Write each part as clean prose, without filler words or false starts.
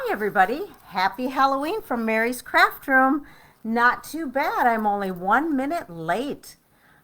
Hi everybody, happy Halloween from Mary's Craft Room. Not too bad, I'm only 1 minute late.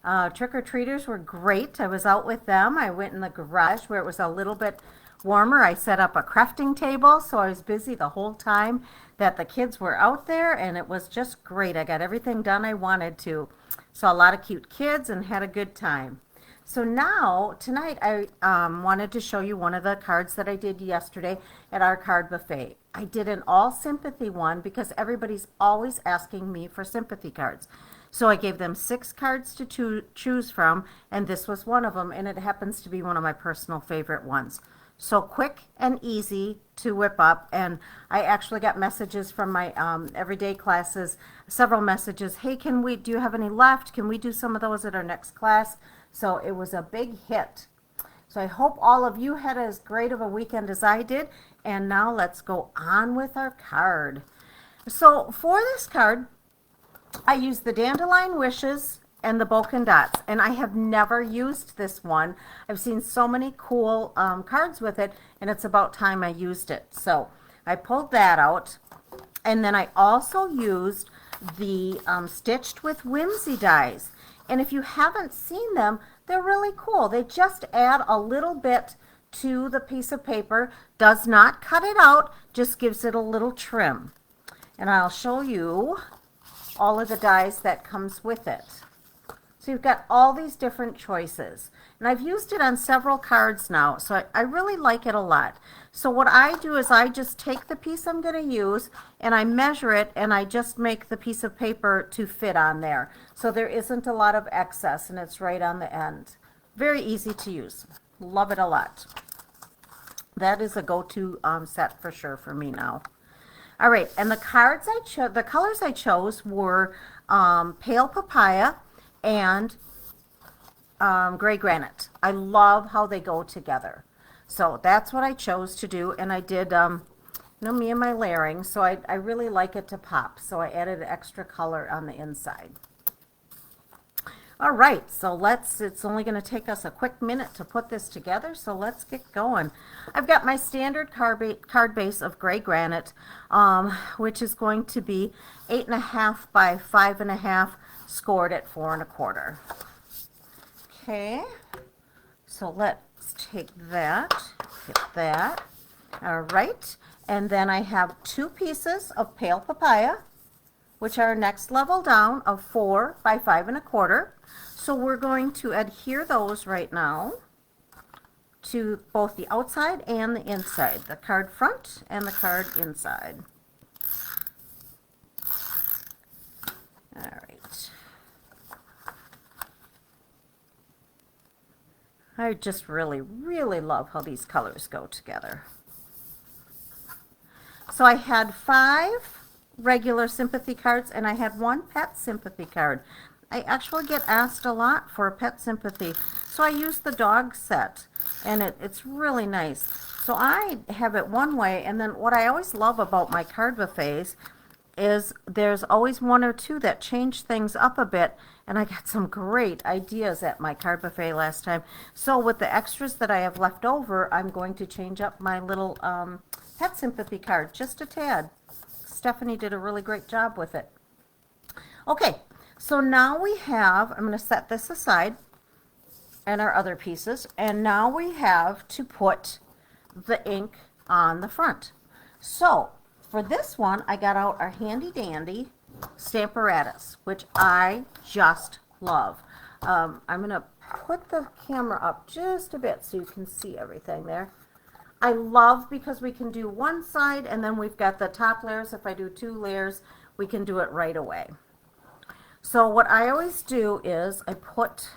Trick-or-treaters were great. I was out with them. I went in the garage where it was a little bit warmer. I set up a crafting table, so I was busy the whole time that the kids were out there, and it was just great. I got everything done I wanted to. Saw a lot of cute kids and had a good time. So now, tonight, I wanted to show you one of the cards that I did yesterday at our card buffet. I did an all sympathy one because everybody's always asking me for sympathy cards. So I gave them 6 cards to choose from, and this was one of them, and it happens to be one of my personal favorite ones. So quick and easy to whip up, and I actually got messages from my everyday classes, several messages. Hey, do you have any left? Can we do some of those at our next class? So it was a big hit. So I hope all of you had as great of a weekend as I did. And now let's go on with our card. So for this card, I used the Dandelion Wishes and the Polka Dots. And I have never used this one. I've seen so many cool cards with it, and it's about time I used it. So I pulled that out. And then I also used the Stitched with Whimsy dies. And if you haven't seen them, they're really cool. They just add a little bit to the piece of paper. Does not cut it out, just gives it a little trim. And I'll show you all of the dies that comes with it. So you've got all these different choices. And I've used it on several cards now, so I really like it a lot. So what I do is I just take the piece I'm going to use and I measure it, and I just make the piece of paper to fit on there. So there isn't a lot of excess, and it's right on the end. Very easy to use. Love it a lot. That is a go-to set for sure for me now. All right, and the cards the colors I chose were Pale Papaya and Gray Granite. I love how they go together. So that's what I chose to do, and I did, me and my layering, so I really like it to pop, so I added extra color on the inside. All right, so it's only going to take us a quick minute to put this together, so let's get going. I've got my standard card base of Gray Granite, which is going to be 8.5 by 5.5, scored at 4 1/4. Okay, so let's take that, get that. All right, and then I have 2 pieces of Pale Papaya, which are next level down of 4 by 5 1/4. So we're going to adhere those right now to both the outside and the inside, the card front and the card inside. All right. I just really, really love how these colors go together. So I had 5 regular sympathy cards, and I had 1 pet sympathy card. I actually get asked a lot for a pet sympathy, so I used the dog set, and it's really nice. So I have it one way, and then what I always love about my card buffets is there's always 1 or 2 that change things up a bit, and I got some great ideas at my card buffet last time. So with the extras that I have left over, I'm going to change up my little pet sympathy card just a tad. Stephanie did a really great job with it. Okay, so now we have, I'm going to set this aside and our other pieces, and now we have to put the ink on the front. So for this one, I got out our handy dandy Stamparatus, which I just love. I'm going to put the camera up just a bit so you can see everything there. I love because we can do one side, and then we've got the top layers. If I do 2 layers, we can do it right away. So what I always do is I put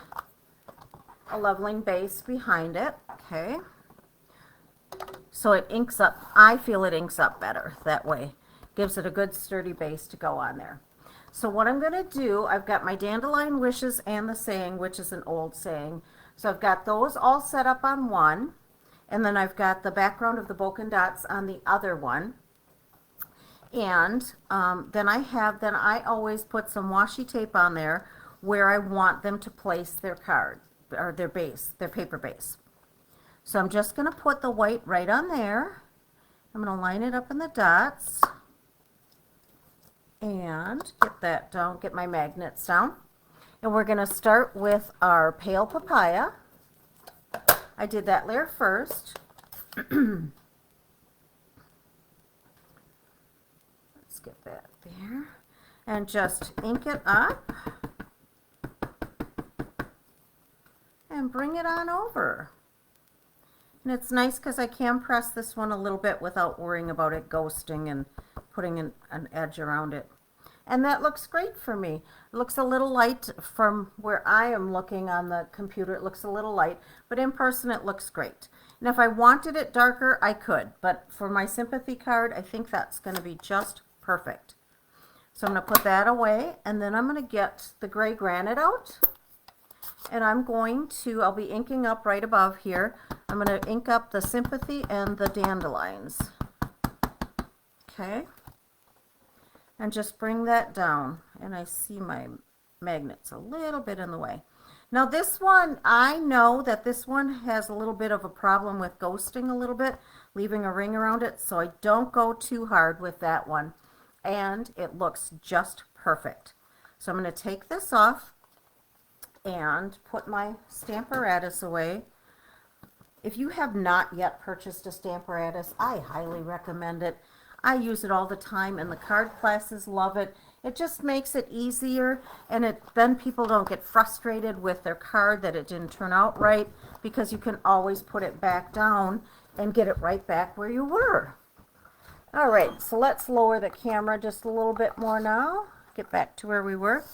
a leveling base behind it, okay? So it inks up, I feel it inks up better that way. Gives it a good sturdy base to go on there. So what I'm going to do, I've got my Dandelion Wishes and the Saying, which is an old saying. So I've got those all set up on one, and then I've got the background of the Polka Dots on the other one. And then I always put some washi tape on there where I want them to place their card, or their base, their paper base. So I'm just going to put the white right on there, I'm going to line it up in the dots and get that down, get my magnets down. And we're going to start with our pale papaya. I did that layer first. Let's get that there. And just ink it up and bring it on over. And it's nice because I can press this one a little bit without worrying about it ghosting and putting an edge around it. And that looks great for me. It looks a little light from where I am looking on the computer. It looks a little light, but in person it looks great. And if I wanted it darker, I could. But for my sympathy card, I think that's going to be just perfect. So I'm going to put that away, and then I'm going to get the gray granite out. And I'll be inking up right above here. I'm going to ink up the Sympathy and the Dandelions. Okay. And just bring that down. And I see my magnets a little bit in the way. Now this one, I know that this one has a little bit of a problem with ghosting a little bit, leaving a ring around it, so I don't go too hard with that one. And it looks just perfect. So I'm going to take this off and put my Stamparatus away. If you have not yet purchased a Stamparatus, I highly recommend it. I use it all the time, and the card classes love it. It just makes it easier, and then people don't get frustrated with their card that it didn't turn out right, because you can always put it back down and get it right back where you were. All right, so let's lower the camera just a little bit more now. Get back to where we were.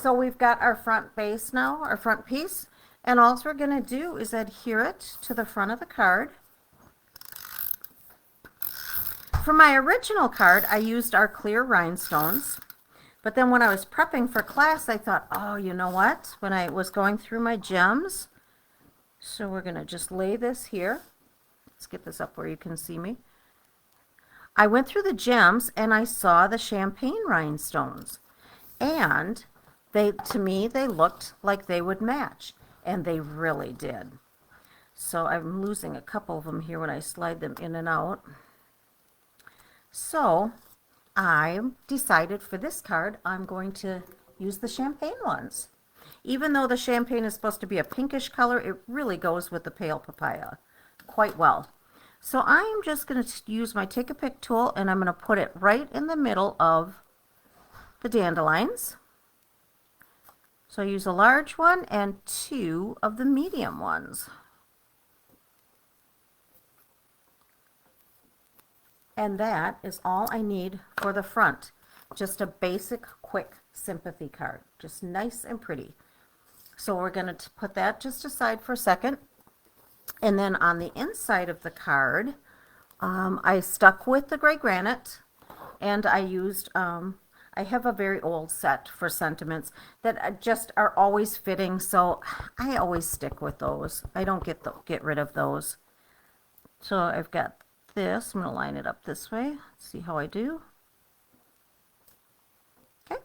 So we've got our front base now, our front piece, and all we're going to do is adhere it to the front of the card. For my original card, I used our clear rhinestones, but then when I was prepping for class, I thought, oh, you know what? When I was going through my gems, so we're going to just lay this here. Let's get this up where you can see me. I went through the gems and I saw the champagne rhinestones, and to me, they looked like they would match, and they really did. So I'm losing a couple of them here when I slide them in and out. So I decided for this card, I'm going to use the champagne ones. Even though the champagne is supposed to be a pinkish color, it really goes with the pale papaya quite well. So I'm just going to use my Take a Pick tool, and I'm going to put it right in the middle of the dandelions. So I use a large one and 2 of the medium ones. And that is all I need for the front. Just a basic, quick sympathy card. Just nice and pretty. So we're going to put that just aside for a second. And then on the inside of the card, I stuck with the gray granite, and I used, I have a very old set for sentiments that just are always fitting, so I always stick with those. I don't get rid of those. So I've got this. I'm going to line it up this way. See how I do. Okay.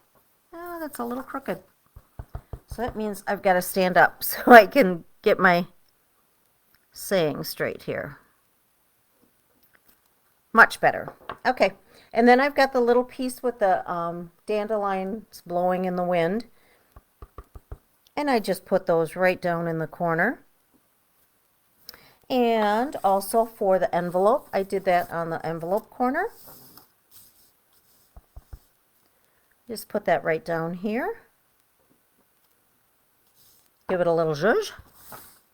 Oh, that's a little crooked. So that means I've got to stand up so I can get my saying straight here. Much better. Okay. And then I've got the little piece with the dandelions blowing in the wind. And I just put those right down in the corner. And also for the envelope, I did that on the envelope corner. Just put that right down here. Give it a little zhuzh.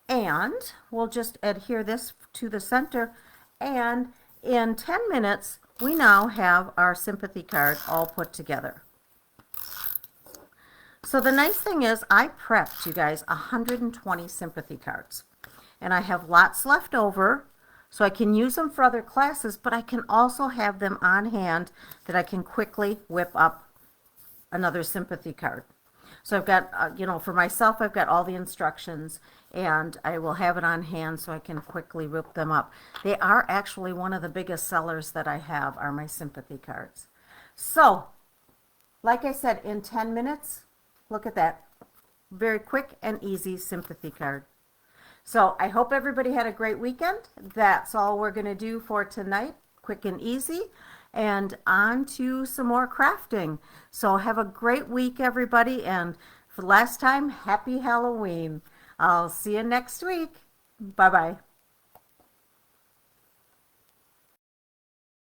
And we'll just adhere this to the center. And in 10 minutes, we now have our sympathy card all put together. So the nice thing is I prepped, you guys, 120 sympathy cards. And I have lots left over, so I can use them for other classes, but I can also have them on hand that I can quickly whip up another sympathy card. So I've got, you know, for myself, I've got all the instructions, and I will have it on hand so I can quickly whip them up. They are actually one of the biggest sellers that I have are my sympathy cards. So, like I said, in 10 minutes, look at that. Very quick and easy sympathy card. So I hope everybody had a great weekend. That's all we're going to do for tonight. quick and easy, and on to some more crafting. So have a great week, everybody, and for the last time, happy Halloween. I'll see you next week. Bye-bye.